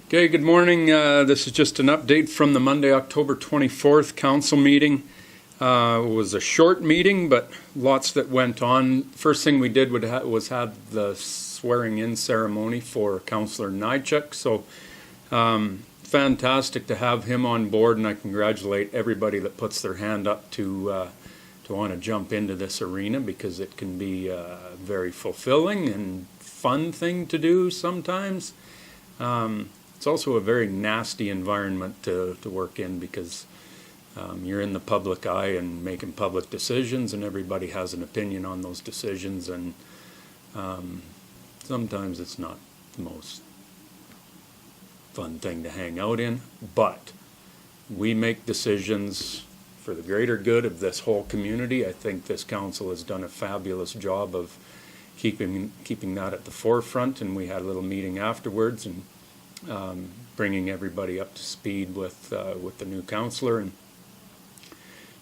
Okay, good morning. This is just an update from the Monday, October 24th council meeting. It was a short meeting, but lots that went on. First thing we did was have the swearing-in ceremony for Councillor Nychuk. So fantastic to have him on board, and I congratulate everybody that puts their hand up to want to jump into this arena, because it can be a very fulfilling and fun thing to do sometimes. It's also a very nasty environment to work in, because you're in the public eye and making public decisions, and everybody has an opinion on those decisions, and sometimes it's not the most fun thing to hang out in, but we make decisions for the greater good of this whole community. I think this council has done a fabulous job of keeping that at the forefront, and we had a little meeting afterwards and bringing everybody up to speed with the new councillor, and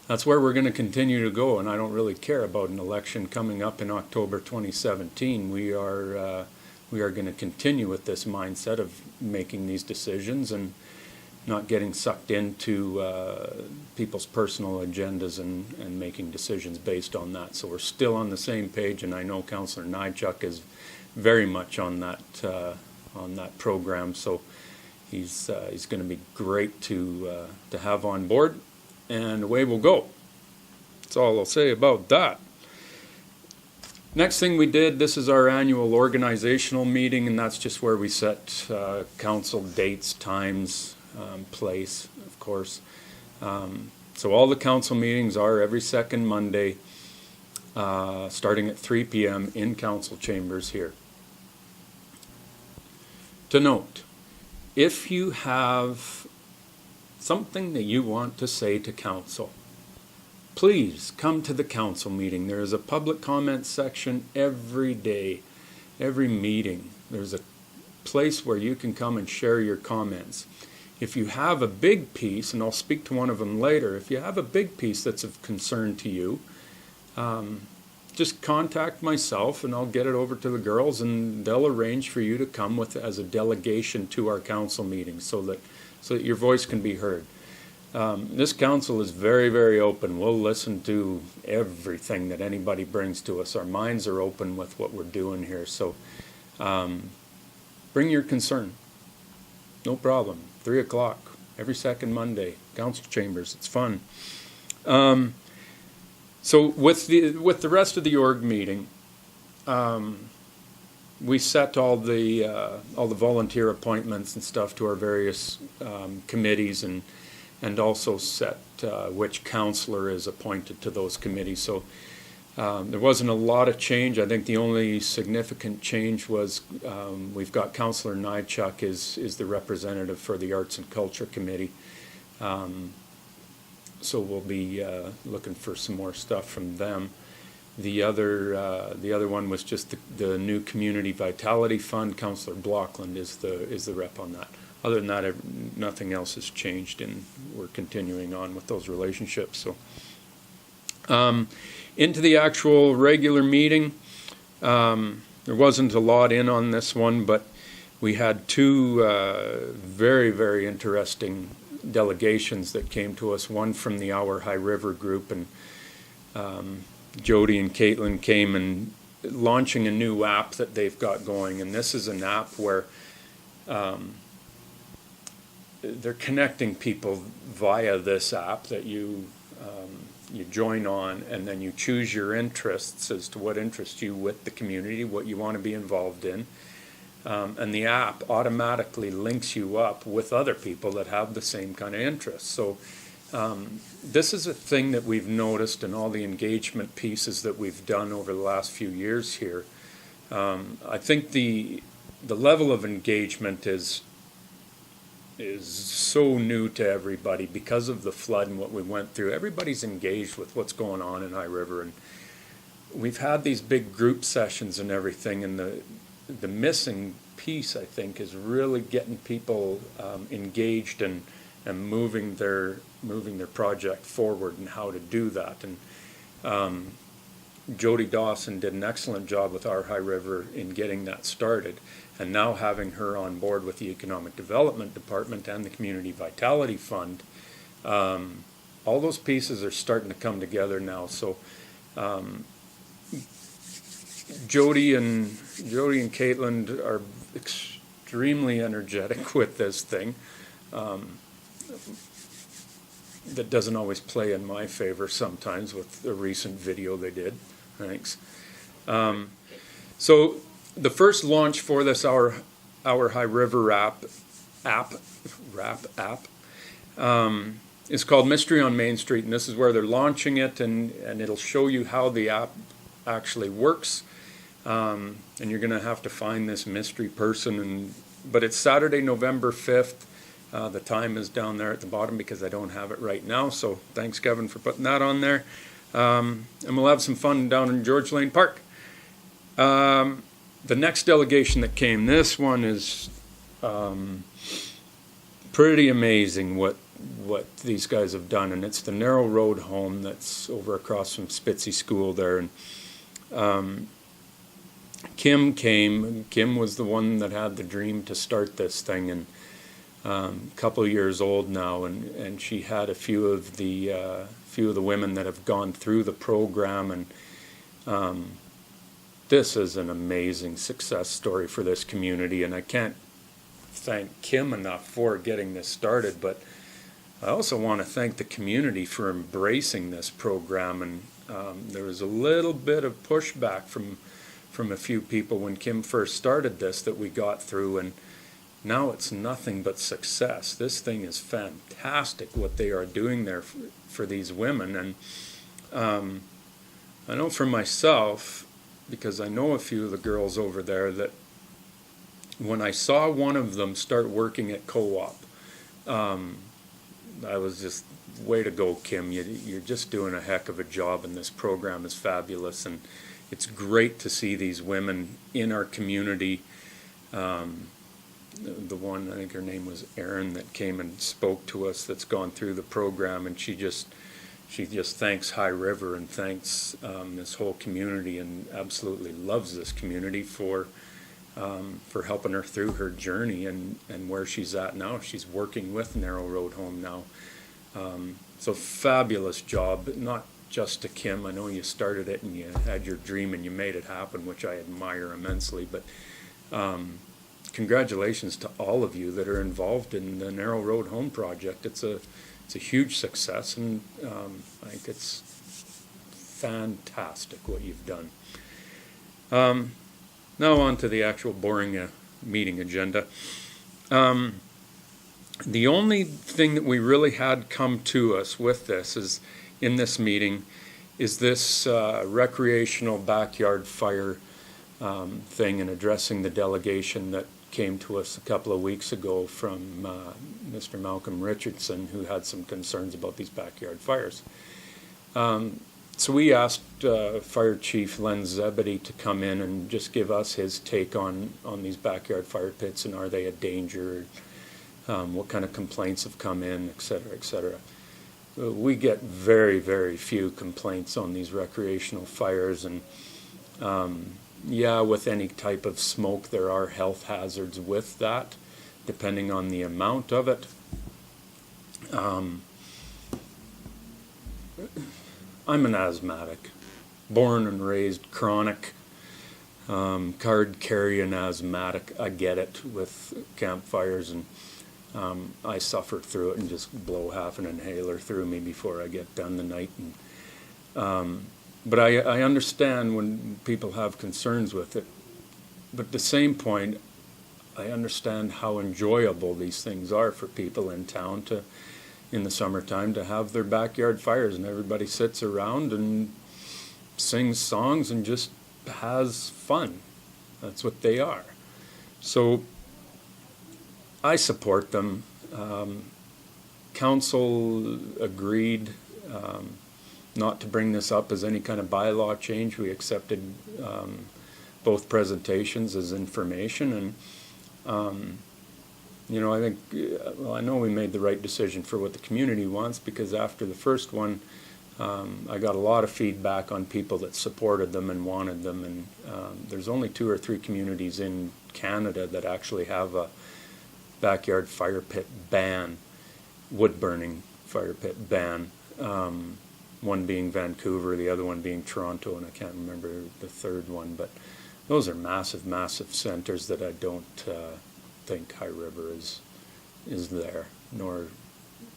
that's where we're going to continue to go. And I don't really care about an election coming up in October 2017. We are going to continue with this mindset of making these decisions and not getting sucked into people's personal agendas and making decisions based on that. So we're still on the same page, and I know Councillor Nychuk is very much on that program. So he's going to be great to have on board, and away we'll go. That's all I'll say about that. Next thing we did, this is our annual organizational meeting, and that's just where we set council dates, times, place, of course. So all the council meetings are every second Monday, starting at 3 p.m. in council chambers here. To note, if you have something that you want to say to council, please come to the council meeting. There is a public comment section every day, every meeting. There's a place where you can come and share your comments. If you have a big piece, and I'll speak to one of them later, if you have a big piece that's of concern to you, just contact myself and I'll get it over to the girls, and they'll arrange for you to come as a delegation to our council meeting so that your voice can be heard. This council is very, very open. We'll listen to everything that anybody brings to us. Our minds are open with what we're doing here. So bring your concern. No problem. 3 o'clock every second Monday, council chambers. It's fun. So with the rest of the org meeting, we set all the volunteer appointments and stuff to our various committees, and also set which councillor is appointed to those committees. So there wasn't a lot of change. I think the only significant change was we've got Councillor Nychuk is the representative for the Arts and Culture Committee. So we'll be looking for some more stuff from them. The other one was just the new Community Vitality Fund. Councillor Blockland is the rep on that. Other than that, nothing else has changed, and we're continuing on with those relationships. So into the actual regular meeting, there wasn't a lot in on this one, but we had two very, very interesting delegations that came to us. One from the Our High River group, and Jody and Caitlin came and launching a new app that they've got going. And this is an app where they're connecting people via this app that you join on, and then you choose your interests as to what interests you with the community, what you want to be involved in. And the app automatically links you up with other people that have the same kind of interests. So this is a thing that we've noticed in all the engagement pieces that we've done over the last few years here. I think the level of engagement is so new to everybody because of the flood and what we went through. Everybody's engaged with what's going on in High River, and we've had these big group sessions and everything, and the missing piece, I think, is really getting people engaged and moving their project forward, and how to do that. And Jody Dawson did an excellent job with our High River in getting that started. And now having her on board with the Economic Development Department and the Community Vitality Fund, all those pieces are starting to come together now. So Jody and Caitlin are extremely energetic with this thing. That doesn't always play in my favor sometimes with the recent video they did. Thanks. So the first launch for this Our High River app is called Mystery on Mainstreet, and this is where they're launching it, and it'll show you how the app actually works. And you're going to have to find this mystery person, but it's Saturday, November 5th. The time is down there at the bottom because I don't have it right now, so thanks, Kevin, for putting that on there. And we'll have some fun down in George Lane Park. The next delegation that came, this one is pretty amazing what these guys have done, and it's the Narrow Road home that's over across from Spitzy School there. And Kim came. Kim was the one that had the dream to start this thing, and a couple of years old now, and she had a few of the women that have gone through the program, and this is an amazing success story for this community, and I can't thank Kim enough for getting this started, but I also want to thank the community for embracing this program. And there was a little bit of pushback from a few people when Kim first started this that we got through, and now it's nothing but success. This thing is fantastic what they are doing there for these women. And I know for myself, because I know a few of the girls over there, that when I saw one of them start working at co-op, I was just, way to go, Kim. You're just doing a heck of a job, and this program is fabulous. And it's great to see these women in our community. The one, I think her name was Erin, that came and spoke to us, that's gone through the program, and she just thanks High River and thanks this whole community, and absolutely loves this community for helping her through her journey and where she's at now. She's working with Narrow Road Home now. So fabulous job, not just to Kim. I know you started it and you had your dream and you made it happen, which I admire immensely, but congratulations to all of you that are involved in the Narrow Road Home project. It's a huge success, and I think it's fantastic what you've done. Now on to the actual boring meeting agenda. The only thing that we really had come to us with this is, in this meeting, is this recreational backyard fire thing, and addressing the delegation that came to us a couple of weeks ago from Mr. Malcolm Richardson, who had some concerns about these backyard fires. So we asked Fire Chief Len Zebedee to come in and just give us his take on these backyard fire pits, and are they a danger, what kind of complaints have come in, et cetera, et cetera. We get very, very few complaints on these recreational fires, and yeah, with any type of smoke, there are health hazards with that, depending on the amount of it. I'm an asthmatic, born and raised chronic, card-carrying asthmatic. I get it with campfires, and I suffer through it and just blow half an inhaler through me before I get done the night. And but I understand when people have concerns with it. But at the same point, I understand how enjoyable these things are for people in town to, in the summertime, to have their backyard fires, and everybody sits around and sings songs and just has fun. That's what they are. So I support them. Council agreed not to bring this up as any kind of bylaw change. We accepted both presentations as information, and you know, I think, well, I know we made the right decision for what the community wants, because after the first one, I got a lot of feedback on people that supported them and wanted them, and there's only 2 or 3 communities in Canada that actually have a backyard fire pit ban, wood burning fire pit ban. One being Vancouver, the other one being Toronto, and I can't remember the third one, but those are massive, massive centers that I don't think High River is there, nor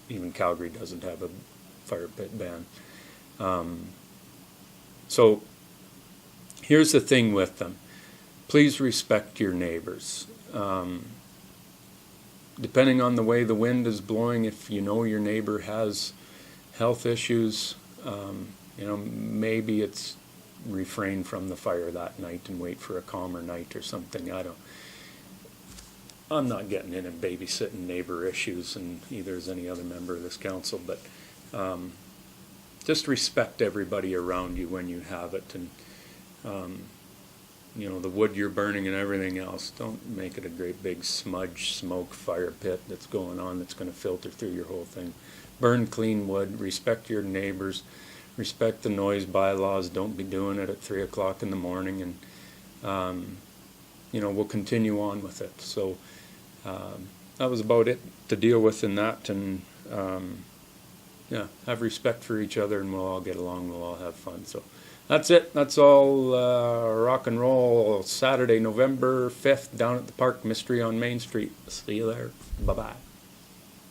even Calgary doesn't have a fire pit ban. So here's the thing with them. Please respect your neighbors. Depending on the way the wind is blowing, if you know your neighbor has health issues, maybe it's refrain from the fire that night and wait for a calmer night or something. I'm not getting in and babysitting neighbor issues, and either is any other member of this council, but just respect everybody around you when you have it, and the wood you're burning and everything else, don't make it a great big smudge, smoke, fire pit that's going on that's going to filter through your whole thing. Burn clean wood, respect your neighbors, respect the noise bylaws, don't be doing it at 3 o'clock in the morning, and we'll continue on with it. So that was about it to deal with in that, and have respect for each other, and we'll all get along, we'll all have fun. So that's it. That's all rock and roll Saturday, November 5th, down at the Park Mystery on Main Street. See you there. Bye-bye.